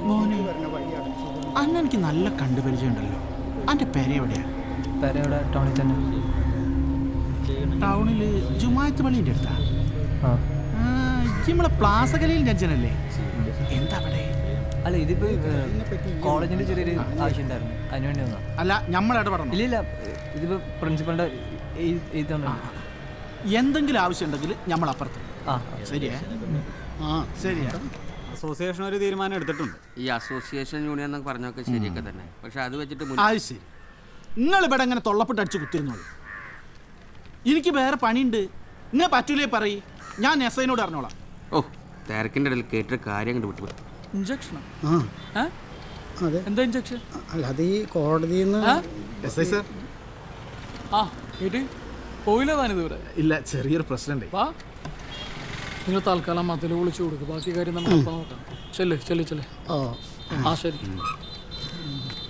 മോനെ അന്ന് എനിക്ക് നല്ല കണ്ടുപരിചയം ഉണ്ടല്ലോ. അന്റെ പേര എവിടെയാ? പേരെവിടെ? ടൗണിൽ തന്നെ. ടൗണില് ജുമായത്ത് പള്ളിന്റെ അടുത്താ? നമ്മളെ പ്ലാസ കലയിൽ ജഡ്ജനല്ലേ? എന്താ അവിടെ? അല്ല, ഇതിപ്പോ കോളേജിന്റെ ചെറിയൊരു ആവശ്യം ഉണ്ടായിരുന്നു, അതിനുവേണ്ടി വന്നാ. അല്ല, നമ്മളിടപെടണം. ഇല്ല, ഇതിപ്പോ പ്രിൻസിപ്പളിന്റെ എന്തെങ്കിലും ആവശ്യം ഉണ്ടെങ്കിൽ നമ്മൾ അപ്പുറത്ത്. ശരിയാ? ശരിയാ. അസോസിയേഷൻ ഒരു തീരുമാനം എടുത്തിട്ടുണ്ട്. ഈ അസോസിയേഷൻ യൂണിയൻ എന്നൊക്കെ പറഞ്ഞൊക്കെ ശരിയൊക്കെ തന്നെ, പക്ഷെ അത് വെച്ചിട്ട് അത് ശരി. നിങ്ങൾ ഇവിടെ ഇങ്ങനെ തൊള്ളപ്പെട്ട് അടിച്ച് കുത്തിരുന്നോളൂ. എനിക്ക് വേറെ പണിയുണ്ട്. നിങ്ങൾ പറ്റൂലേ പറയ്, ഞാൻ എസ്ഐനോട് അറിഞ്ഞോളാം. ഓ, തിരക്കിൻ്റെ ഇടയിൽ കേട്ടൊരു കാര്യം കണ്ട് വിട്ടു. ഇഞ്ചക്ഷനോ? അതെ. എന്താ ഇഞ്ചക്ഷൻ? അല്ല, അത് ഈ കോടതിയിൽ നിന്ന്. SI sir. പോയില്ല താനിതുവരെ? ഇല്ല, ചെറിയൊരു പ്രശ്നമുണ്ട്. വാ, നിങ്ങൾ തൽക്കാലം മതിൽ വിളിച്ചു കൊടുക്കും, ബാക്കി കാര്യം നമ്മൾ അപ്പം നോക്കാം. ചെല്ലേ. ശരി,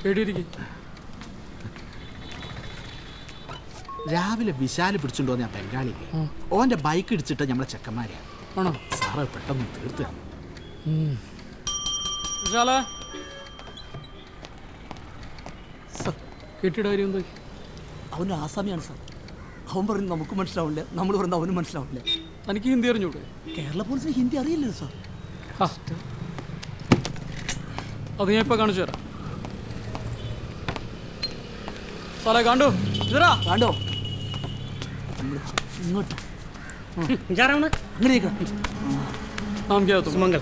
കേട്ടിരിക്കും. രാവിലെ വിശാല് പിടിച്ചോണ്ട് വന്ന ബംഗാളിക്ക് ഓന്റെ ബൈക്ക് ഇടിച്ചിട്ട് നമ്മളെ ചെക്കന്മാരെയാ. ആണോ? സാറ് പെട്ടെന്ന് തീർത്ത് വിശാല, കേട്ടിയുടെ കാര്യം എന്താ? അവൻ ആസാമിയാണ് സാർ. അവൻ പറയുന്നത് നമുക്ക് മനസ്സിലാവില്ല, നമ്മൾ പറയുന്നത് അവനും മനസ്സിലാവില്ല. തനിക്ക് ഹിന്ദി അറിഞ്ഞൂടെ? കേരള പോലീസിന് ഹിന്ദി അറിയില്ലല്ലോ സാർ. അത് ഞാൻ ഇപ്പൊ കാണിച്ചു തരാം. സാറേ കണ്ടോ? കണ്ടോ? ഇങ്ങോട്ട് അങ്ങനെ नाम क्या है तुम? सुमंगल.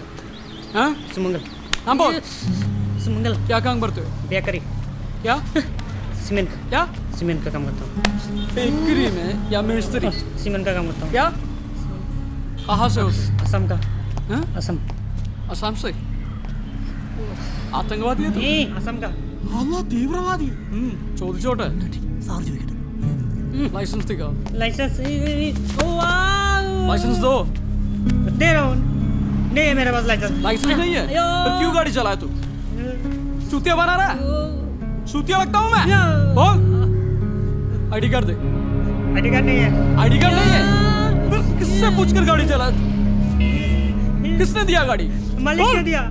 हाँ, सुमंगल. नाम बोल. सुमंगल. क्या काम करते हो? बेकरी. क्या? सीमेंट का. क्या? सीमेंट का काम करता हूँ. बेकरी में या मिस्त्री? सीमेंट का काम करता हूँ. क्या? कहाँ से हो? असम का. हाँ? असम. असम से? आतंकवादी है तुम? असम का. അല്ലാ, തീവ്രവാദി. ചോദിച്ചോട്ടെ. സാർ ചോദിക്കട്ടെ. लाइसेंस दिखाओ. लाइसेंस. लाइसेंस दो. दे रहा हूँ. नहीं है मेरे पास लाइसेंस. लाइसेंस नहीं है? फिर क्यों गाड़ी चलाया तू? चूतिया बना रहा है? चूतिया लगता हूँ मैं? बोल. आईडी कार्ड दे. आईडी कार्ड नहीं है. आईडी कार्ड नहीं है? फिर किससे पूछकर गाड़ी चलाया? किसने दिया गाड़ी? मालिक ने दिया.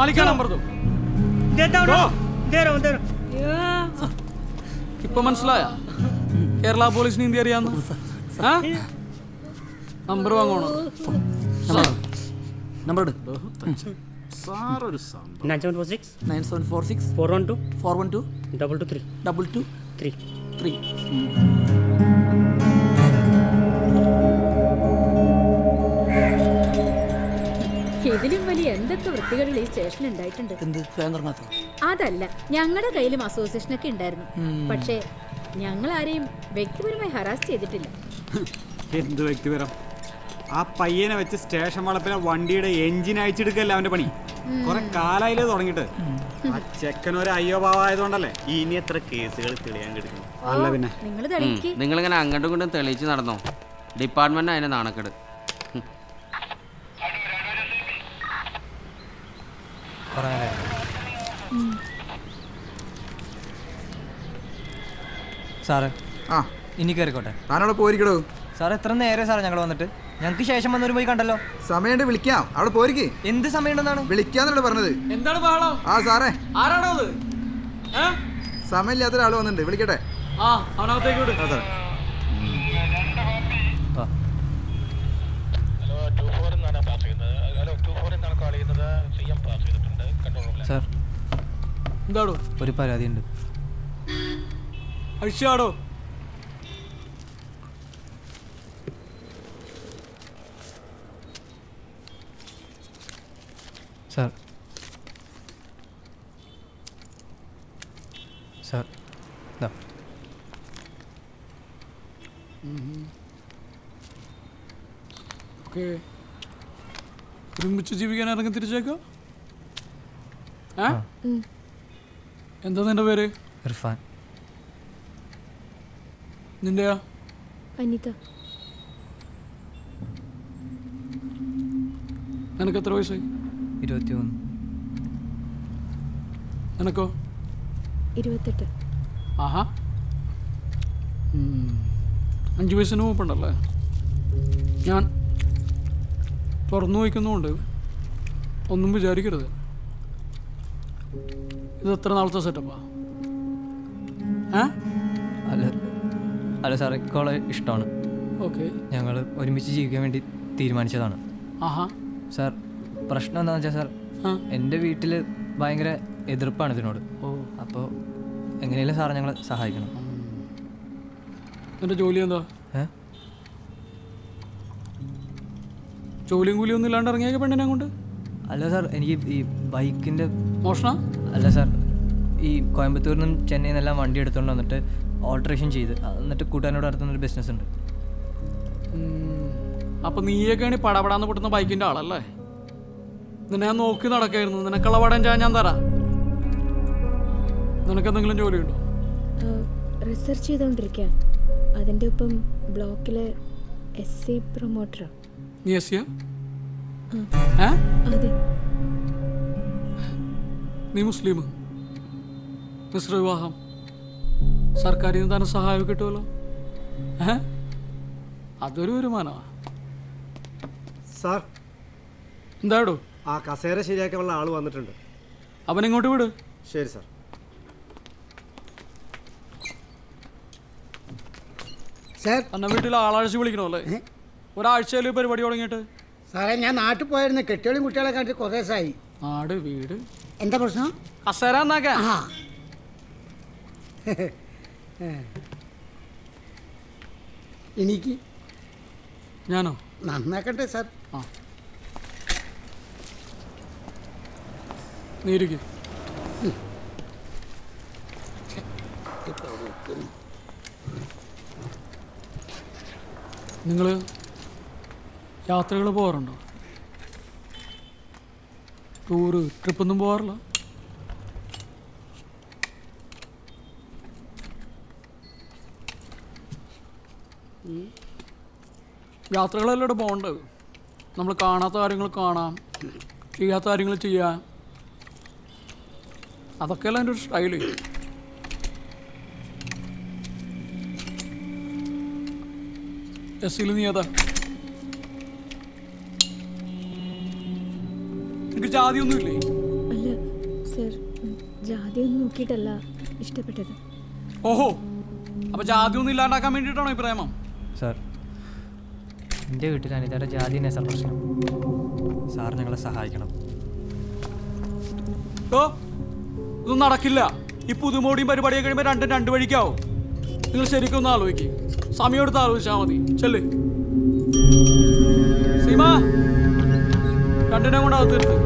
मालिक का नंबर दो. देता हूँ. दे रहा हूँ. ഇപ്പൊ മനസ്സിലായ കേരള പോലീസിന് ഹിന്ദി അറിയാന്ന്? നമ്പർ വാങ്ങണോ? നമ്പർ 9746 9746 412 412 223 223 3. ഇതിലും വലിയ എന്തൊക്കെ വൃത്തികളിൽ ഈ സ്റ്റേഷനിൽ ഉണ്ടായിട്ടുണ്ട്. എന്ത് ഫാൻ തുറങ്ങാത്ത? അതല്ല, ഞങ്ങളുടെ കയ്യിലും അസോസിയേഷനൊക്കെ ഉണ്ടായിരുന്നു. പക്ഷേ ഞങ്ങൾ ആരെയും വ്യക്തിപരമായി ഹറാസ് ചെയ്തിട്ടില്ല. എന്ത് വ്യക്തിപരം? ആ പയ്യനെ വെച്ച് സ്റ്റേഷൻ വളപ്പിലെ വണ്ടിയുടെ എഞ്ചിൻ അയച്ചെടുക്കല്ല അവന്റെ പണി. കുറെ കാലായില്ലേ തുടങ്ങിട്ട്. ആ ചെക്കൻ ഒരു അയ്യോ പാവായതുകൊണ്ടല്ലേ ഇനി എത്ര കേസുകൾ തെളിയാൻ കിടക്കുന്നു. അല്ല പിന്നെ നിങ്ങളിങ്ങനെ അങ്ങോട്ടും ഇങ്ങോട്ടും തെളിയിച്ച് നടന്നോ? ഡിപ്പാർട്ട്മെന്റ് അതിന് നാണക്കേട്. സാറേ, ഇനി കയറിക്കോട്ടെ. താനവിടെ പോയിരിക്കടോ. സാർ, എത്ര നേരം സാറേ ഞങ്ങൾ വന്നിട്ട്? ഞങ്ങൾക്ക് ശേഷം വന്നൊരു പോയി കണ്ടല്ലോ. സമയമുണ്ട്, വിളിക്കാം. അവിടെ പോയിരിക്കേ. എന്ത് സമയമുണ്ടെന്നാണ് വിളിക്കാന്നല്ലേ പറഞ്ഞത്? എന്താണ് ബഹളം? സാറേ, ആരാണോ അത്? സമയമില്ലാത്ത ഒരാൾ വന്നിട്ടുണ്ട്, വിളിക്കട്ടെ. അവനകത്തേക്ക് വിട്. സാർ, എന്താടോ? ഒരു പരാതിയുണ്ട്. അഴിച്ചാടോ? സാർ, സാർ, ഒരുമിച്ച് ജീവിക്കാൻ ഇറങ്ങി തിരിച്ചേക്കാം. എന്താ നിന്റെ പേര്? ഇർഫാൻ. നിന്റെയാ? അനിത. നിനക്ക് എത്ര വയസ്സായി? 21. നിനക്കോ? 28. ആഹാ, 5 വയസ്സിന് മൂപ്പുണ്ടല്ലേ? ഞാൻ തുറന്നു വയ്ക്കുന്നുമുണ്ട്, ഒന്നും വിചാരിക്കരുത്. ഇത് എത്ര നാളത്തെ സെറ്റപ്പാ? അല്ല അല്ല സാർ ഇക്കോളെ ഇഷ്ടമാണ്. ഓക്കെ. ഞങ്ങൾ ഒരുമിച്ച് ജീവിക്കാൻ വേണ്ടി തീരുമാനിച്ചതാണ്. ആഹാ. സാർ പ്രശ്നം എന്താണെന്ന് വെച്ചാൽ സാർ എൻ്റെ വീട്ടിൽ ഭയങ്കര എതിർപ്പാണ് ഇതിനോട്. അപ്പോൾ എങ്ങനെയാലും സാർ ഞങ്ങളെ സഹായിക്കണം. എൻ്റെ ജോലി എന്താ? ജോലിയും കൂലിയൊന്നും ഇല്ലാണ്ട് ഇറങ്ങിയ പെണ്ണിനെ കൊണ്ട്? അല്ല സാർ, എനിക്ക് ഈ ബൈക്കിൻ്റെ മോഷണം അല്ല സാർ, ഈ കോയമ്പത്തൂരിൽ നിന്നും ചെന്നൈയിൽ നിന്നെല്ലാം വണ്ടി എടുത്തുകൊണ്ട് വന്നിട്ട് ഓൾട്രേഷൻ ചെയ്ത് എന്നിട്ട് കൂട്ടുകാരനോട് നടത്തുന്നൊരു ബിസിനസ് ഉണ്ട്. അപ്പം നീയൊക്കെയാണ് ഈ പടപടാന്ന് പൊട്ടുന്ന ബൈക്കിൻ്റെ ആളല്ലേ? നിന്നെ ഞാൻ നോക്കി നടക്കായിരുന്നു. നിനക്കുള്ള പടം ഞാൻ തരാം. നിനക്കെന്തെങ്കിലും ജോലിയുണ്ടോ? റിസർച്ച് ചെയ്തുകൊണ്ടിരിക്കുക. അതിൻ്റെ ഒപ്പം ബ്ലോക്കിലെ SC പ്രൊമോട്ടറാ. നീ SC? അതെ. നീ മുസ്ലിം, മിശ്ര വിവാഹം, സർക്കാരിൽ നിന്ന് തന്നെ സഹായം കിട്ടുമല്ലോ. അതൊരു വരുമാനമാണ് സാർ. എന്താടോ? ആ കസേര ശരിയാക്കാനുള്ള ആൾ വന്നിട്ടുണ്ട്. അവൻ ഇങ്ങോട്ട് വിട്. ശരി സാർ. സാർ, എന്നെ വീട്ടിൽ ആളാഴ്ച വിളിക്കണമല്ലേ? ഒരാഴ്ചയിൽ പരിപാടി തുടങ്ങിയിട്ട്. സാറേ, ഞാൻ നാട്ടിൽ പോയിരുന്നു. കെട്ടികളും കുട്ടികളെ കണ്ടിട്ട് കുറേ ദിവസമായി. നാട് വീട് എന്താ പ്രശ്നം? കസേര എന്നാക്കാൻ. എനിക്ക് ഞാനോ? നന്നാക്കട്ടെ സാർ. ആ, നീ ഇരിക്ക്. നിങ്ങൾ യാത്രകൾ പോകാറുണ്ടോ? ടൂറ്, ട്രിപ്പൊന്നും പോകാറില്ല? യാത്രകളെല്ലാം പോകേണ്ടത്. നമ്മൾ കാണാത്ത കാര്യങ്ങൾ കാണാം, ചെയ്യാത്ത കാര്യങ്ങൾ ചെയ്യാം. അതൊക്കെയല്ല എൻ്റെ ഒരു സ്റ്റൈല്. SCയിൽ നീ ഏതാ? എനിക്ക് ജാതിയൊന്നുമില്ലേ? അല്ല സർ, ജാതിയൊന്നും നോക്കിയിട്ടല്ല ഇഷ്ടപ്പെട്ടത്. ഓഹോ, അപ്പൊ ജാതിയൊന്നും ഇല്ലാണ്ടാക്കാൻ വേണ്ടിയിട്ടാണോ ഈ പ്രേമം? സാർ, എൻ്റെ വീട്ടിൽ അനിതയുടെ ജാതി തന്നെ സാർ പ്രശ്നം. സാർ ഞങ്ങളെ സഹായിക്കണം. ഇതൊന്നും നടക്കില്ല. ഈ പുതുമോടിയും പരിപാടിയൊക്കെ കഴിയുമ്പോൾ രണ്ടും രണ്ട് വഴിക്കാവും. നിങ്ങൾ ശരിക്കും ഒന്ന് ആലോചിക്കും. സമയം എടുത്ത് ആലോചിച്ചാൽ മതി. ചെല്ല് സീമ, രണ്ടിനെ കൊണ്ട് അകത്ത് എടുത്ത്.